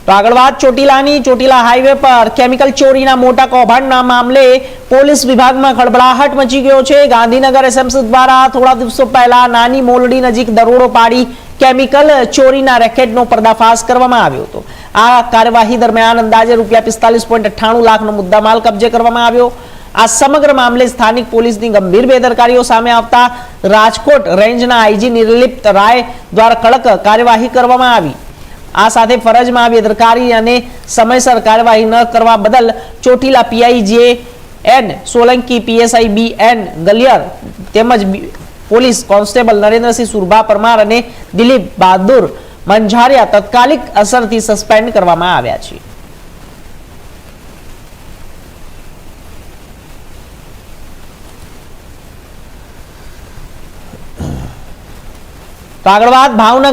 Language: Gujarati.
તો આગળ વાત ચોટીલાની ચોટીલા હાઈવે પર કેમિકલ ચોરીના મોટા કૌભાંડના મામલે પોલીસ વિભાગમાં ખળભળાટ મચી ગયો છે। ગાંધીનગર એસએમસી દ્વારા થોડા દિવસો પહેલા નાની મોલડી નજીક દરોડો પાડી કેમિકલ ચોરીના રેકેટનો પર્દાફાશ કરવામાં આવ્યો હતો। આ કાર્યવાહી દરમિયાન અંદાજે ₹45.98 લાખનો મુદ્દામાલ કબજે કરવામાં આવ્યો। આ સમગ્ર મામલે સ્થાનિક પોલીસની ગંભીર બેદરકારીઓ સામે આવતા રાજકોટ રેન્જના આઈજી નિર્લિપ્ત રાય દ્વારા કડક કાર્યવાહી કરવામાં આવી। આ સાથે ફરજમાં બેદરકારી અને સમયસર કાર્યવાહી ન કરવા બદલ ચોટીલા પીઆઈજીએન સોલંકી, પીએસઆઈ બીએન ગલિયર તેમજ પોલીસ કોન્સ્ટેબલ નરેન્દ્રસિંહ સુરભા પરમાર અને દિલીપ બહાદુર મંઝારિયા તાત્કાલિક અસરથી સસ્પેન્ડ કરવામાં આવ્યા છે। તો આગળ વાત ભાવનગર